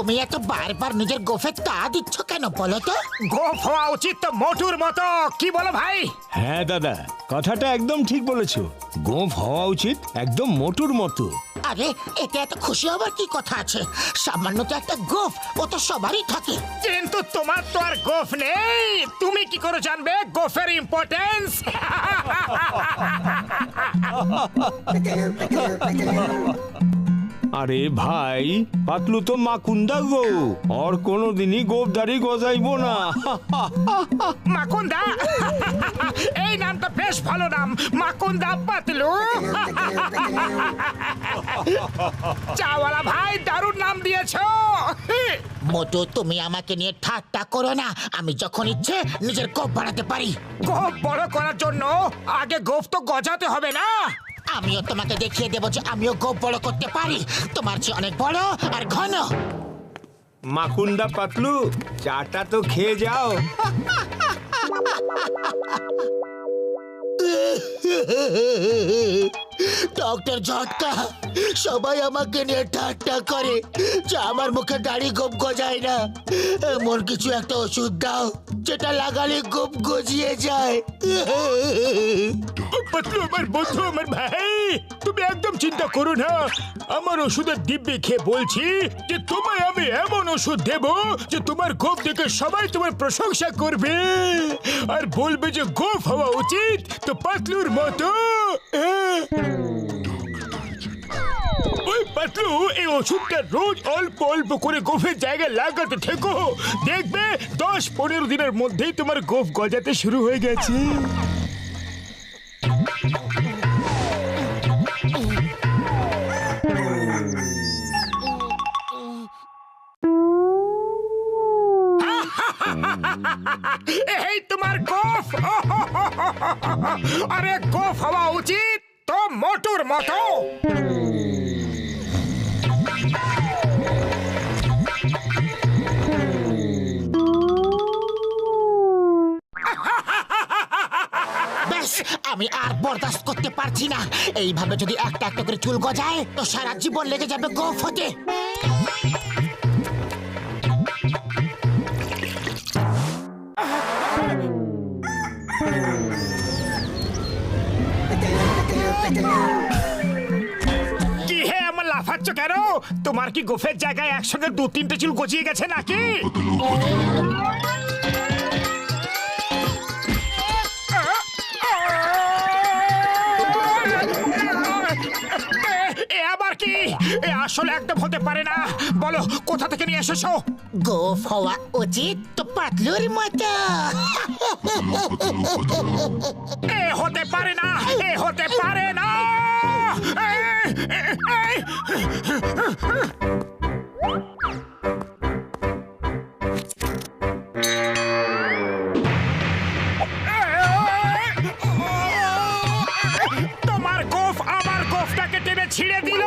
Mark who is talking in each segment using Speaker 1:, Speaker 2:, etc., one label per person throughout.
Speaker 1: তুমি এত বারবার নিজের গোফে তা দিচ্ছ কেন বলো তো?
Speaker 2: গোফ হওয়া উচিত তো মোটুর মতো, কি বলো ভাই?
Speaker 3: হ্যাঁ দাদা, কথাটা একদম ঠিক বলেছো। গোঁফ হওয়া উচিত একদম মোটুর মতো।
Speaker 1: আরে এতে এত খুশি হবার কি কথা আছে? সামান্য তো একটা গোফ, ও তো সবারই থাকে।
Speaker 2: কিন্তু তোমার তো আর গোফ নেই, তুমি কি করে জানবে গোফের ইম্পর্টেন্স?
Speaker 3: আরে ভাই, পাতলু তো মাকুন্দা গো, আর কোনোদিনই গোফদারি গজাইবো না।
Speaker 2: মাকুন্দা, এই নামটা বেশ ভালো নাম, মাকুন্দা পাতলু। চাওয়ালা ভাই, দারুণ নাম দিয়েছো।
Speaker 1: মোটু, তুমি আমাকে নিয়ে ঠাট্টা করো না। আমি যখন ইচ্ছে নিজের গোফ বানাতে পারি।
Speaker 2: গোফ বড় করার জন্য আগে গোফ তো গজাতে হবে না?
Speaker 1: আমিও তোমাকে দেখিয়ে দেবো যে আমিও গোফ বড় করতে পারি, তোমার চেয়ে অনেক বড় আর ঘন।
Speaker 3: মাকুন্দা পাতলু, চাটা তো খেয়ে যাও।
Speaker 1: ডক্টর ঝটকা, সবাই আমাকে নিয়ে ঠাট্টা করে যে আমার মুখে দাড়ি গোপ গজায় না। এমন কিছু একটা ওষুধ দাও যেটা লাগালে গোপ গজিয়ে যায়।
Speaker 2: পাতলু আমার বন্ধু, আমার ভাই, তুমি একদম চিন্তা করো না। আমার ওষুধের দিব্যি খেয়ে বলছি যে তোমায় আমি এমন ওষুধ দেব যে তোমার গোফ দেখে সবাই তোমার প্রশংসা করবে আর বলবে যে গোফ হওয়া উচিত তো পাতলুর মতো। ওই পাতলু, এই ওষুধটা রোজ অল্প অল্প করে গোফের জায়গায় লাগাতে থেকো, দেখবে 10-15 দিনের মধ্যেই তোমার গোফ গজাতে শুরু হয়ে গেছে। এই তোমার গোফ। আরে গোফ হওয়া উচিত তো মোটুর মতো।
Speaker 1: ব্যাস, আমি আর বরদাস্ত করতে পারছি না। এইভাবে যদি একটা একটা করে চুল গজায় তো সারা জীবন লেগে যাবে গোফ হতে।
Speaker 2: কি হে, আমার লাফাচ্ছ কেন? তোমার কি গোফের জায়গায় একসঙ্গে 2-3টে চুল গজিয়ে গেছে নাকি? এ আবার কি? এ আসলে একদম হতে পারে না। বলো, কোথা থেকে নিয়ে এসেছো?
Speaker 1: গোফ হওয়া উচিত তো পাতলুর মতো।
Speaker 2: এ হতে পারে না, এ হতে পারে না। তোমার গোফ আমার গোফটাকে টেনে ছিঁড়ে দিল।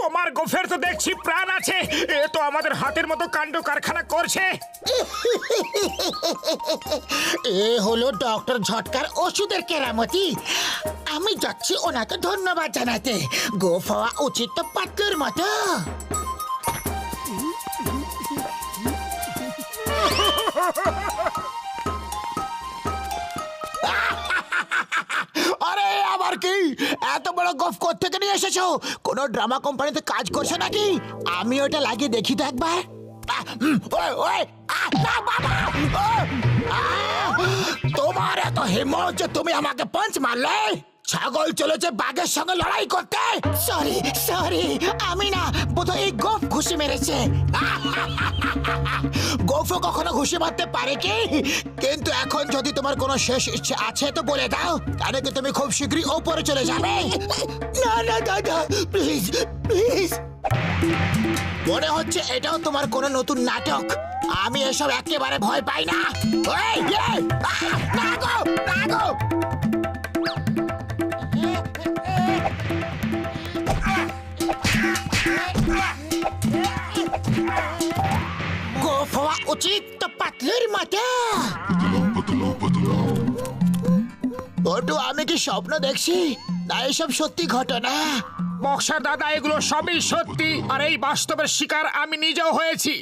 Speaker 2: তোমার গোফের তো দেখছি প্রাণ আছে, এ তো আমাদের হাতের মতো কাণ্ড কারখানা করছে।
Speaker 1: এ হলো ডক্টর ঝটকার ওষুধের কেরামতি। আমি যাচ্ছি ওনাকে ধন্যবাদ জানাতে। গোফ হওয়া উচিত তো পাতলুর মতো। আরে আবার কি? এত বড় গোফ কোত্থেকে নিয়ে এসেছো? কোন ড্রামা কোম্পানিতে কাজ করছো নাকি? আমি ওটা লাগিয়ে দেখি তো একবার। তোমার এত হিম্মত যে তুমি আমাকে পাঞ্চ মারলে? ছাগল চলেছে বাঘের সঙ্গে লড়াই করতে। সরি সরি, আমি না, বোধহয় এই গোফ ঘুষি মেরেছে। গোফও কখনো ঘুষি মারতে পারে কি? কিন্তু এখন যদি তোমার কোনো শেষ ইচ্ছে আছে তো বলে দাও, কেন কি তুমি খুব শীঘ্রই ওপরে চলে যাবে। না না দাদা, প্লিজ প্লিজ। মনে হচ্ছে এটাও তোমার কোনো নতুন নাটক। আমি এসব একেবারে ভয় পাই না। না গো, না গো। গোফ হওয়া উচিত তো পাতলুর মতো। ওটু, আমি কি স্বপ্ন দেখছি না এসব সত্যি ঘটনা?
Speaker 2: বক্সার দাদা, এগুলো সবই সত্যি, আর এই বাস্তবের শিকার আমি নিজেও হয়েছি।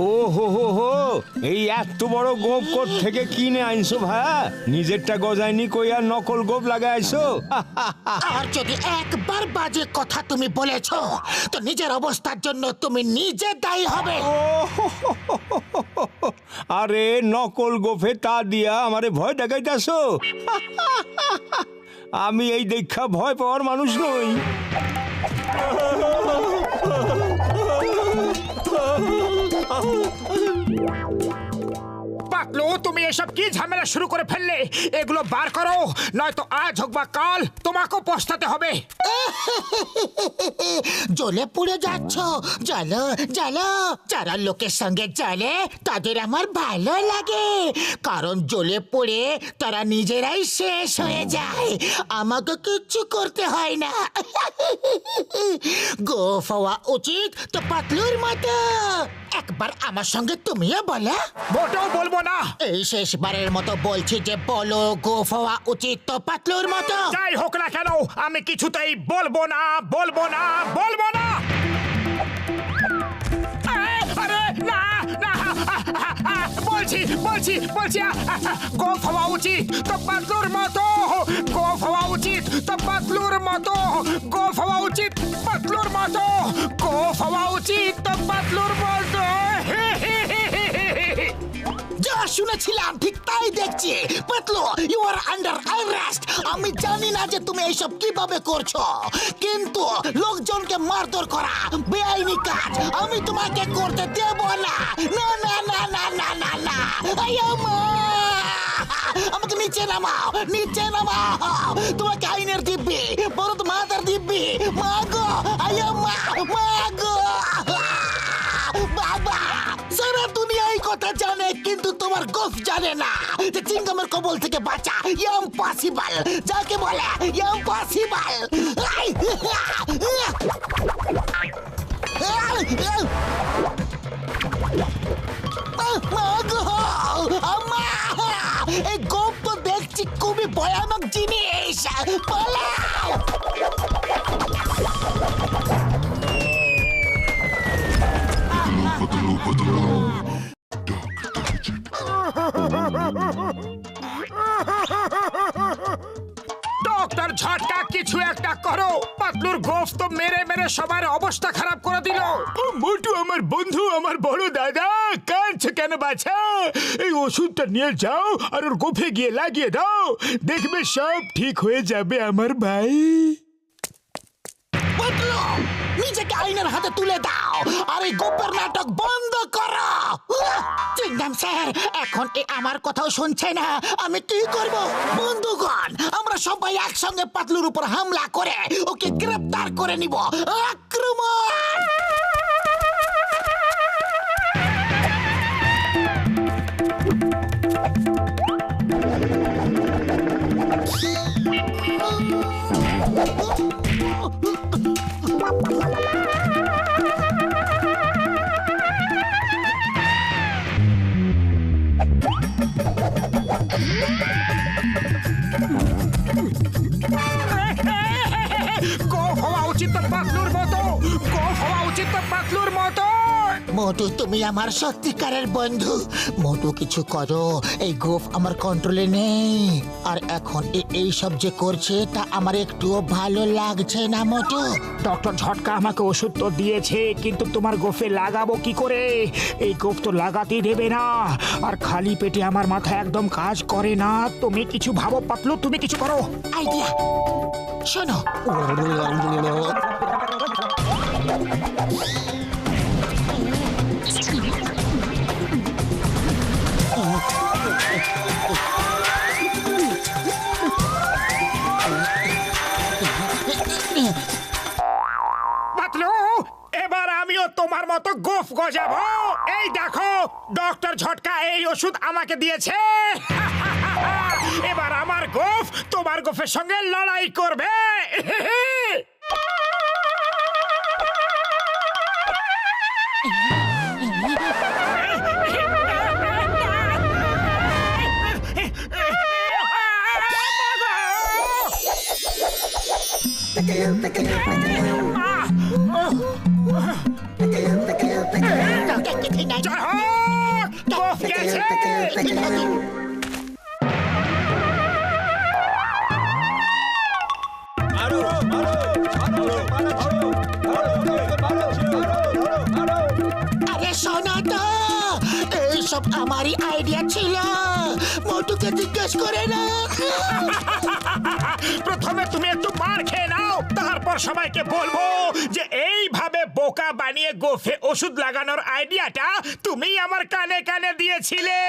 Speaker 3: ও হো হো হো, এই এত বড় গোপ কোথ থেকে কিনে আনছো ভাইয়া? নিজেরটা গজায়নি কই আর নকল গোপ লাগাই আইছো?
Speaker 1: আর যদি একবার বাজে কথা তুমি বলেছো তো নিজের অবস্থার জন্য তুমি নিজে দায়ী হবে।
Speaker 3: ও হো হো হো হো হো। আরে নকল গোফে তা দিয়া আমারে ভয় দেখাইতাছো? আমি এই দেখা ভয় পাওয়ার মানুষ নই।
Speaker 2: পাতলু, তুমি এসব কি ঝামেলা শুরু করে ফেললে? এগুলো বার করো, নয়তো আজ হোক বা কাল তোমাকেও পস্তাতে হবে।
Speaker 1: জ্বলে পুড়ে যাচ্ছ, জ্বালো জ্বালো। যারা লোকের সঙ্গে জ্বলে তাদের আমার ভালো লাগে, কারণ জ্বলে পুড়ে তারা নিজেরাই শেষ হয়ে যায়, আমাকে কিচ্ছু করতে হয় না। গোফ হওয়া উচিত তো পাতলুর মতো। একবার আমার সঙ্গে তুমিও বলো।
Speaker 2: মোটেও বলবো না।
Speaker 1: এই শেষবারের মতো বলছি যে বলো, গোফ হওয়া উচিত তো পাতলুর মতো।
Speaker 2: যাই হোক না কেন, আমি কিছুতেই বলবো না, বলবো না, বলবো না। আরে না না, বলছি বলছি বলছি, গোফ হওয়া উচিত তো পাতলুর মতো, গোফ হওয়া উচিত তো পাতলুর মতো, গোফ হওয়া উচিত পাতলুর মতো, গোফ হওয়া উচিত তো পাতলুর মতো।
Speaker 1: যা শুনেছিলাম ঠিক তাই দেখছি। Patlu, you are under arrest. আমি জানি না যে তুমি এইসব কিভাবে করছো, কিন্তু লোকজনকে মারধর করা বেআইনি কাজ আমি তোমাকে করতে দেব না। না না না না না না না, আমাকে নিচে নামাও, নিচে নামাও। তোমাকে আইনের দিব্যি, বরদ মাতার দিব্যি। মাগো মা, মাগো বাবা। সারা দুনিয়া এই কথা জানে, কিন্তু তোমার গোফ জানে না যে চিংগামের কবল থেকে বাঁচা ইম্পসিবল। যাকে বলে ইম্পসিবল। এই গোপ তো দেখছি খুবই ভয়ানক জিনিস। পালাও।
Speaker 2: ডক্টর ঝটকা, কিছু একটা করো। পাতলুর গোফ তো মেরে মেরে সবার অবস্থা খারাপ করে দিল। মোটু আমার বন্ধু, আমার বড় দাদা, কাঁদছে কেন বাছা? এই ওষুধটা নিয়ে যাও আর ওর গোফে গিয়ে লাগিয়ে দাও, দেখবে সব ঠিক হয়ে যাবে আমার ভাই।
Speaker 1: পাতলু, নিজেকে আইনের হাতে তুলে দাও আর এই গোপের নাটক বন্ধ করো। চিংগাম স্যার এখন আমার কথাও শুনছে না, আমি কি করব? বন্ধুগণ, আমরা সবাই একসঙ্গে পাতলুর উপর হামলা করে ওকে গ্রেফতার করে নিব। আক্রমণ!
Speaker 2: গোফ হওয়া উচিত তো পাতলুর মতো, গোফ হওয়া উচিত তো পাতলুর মতো।
Speaker 1: মোটু, তুমি আমার সত্যিকারের বন্ধু। মোটু, কিছু করো, এই গোফ আমার কন্ট্রোলে নেই। আর এখন এই সব যে করছে তা আমার একটুও ভালো লাগছে না। মোটু,
Speaker 2: ডক্টর ঝটকা আমাকে ওষুধ তো দিয়েছে, কিন্তু তোমার গোফে লাগাবো কি করে? এই গোফ তো লাগাতেই দেবে না, আর খালি পেটে আমার মাথা একদম কাজ করে না। তুমি কিছু ভাবো পাতলু, তুমি কিছু করো।
Speaker 1: আইডিয়া শোনো।
Speaker 2: পাতলু, এবার আমিও তোমার মতো গোফ গজাবো। এই দেখো, ডক্টর ঝটকা এই ওষুধ আমাকে দিয়েছে। এবার আমার গোফ তোমার গোফের সঙ্গে লড়াই করবে। জয় হোক! গোফ গেছে!
Speaker 1: আরে শোনো তো, এইসব আমারই আইডিয়া ছিল। মোটুকে জিজ্ঞেস করে না।
Speaker 2: প্রথমে তুমি একটু মার খেয়ে নাও, তারপর সবাইকে বলবো যে এইভাবে বোকা বানিয়ে গোফে ওষুধ লাগানোর আইডিয়াটা তুমি আমার কানে কানে দিয়েছিলে।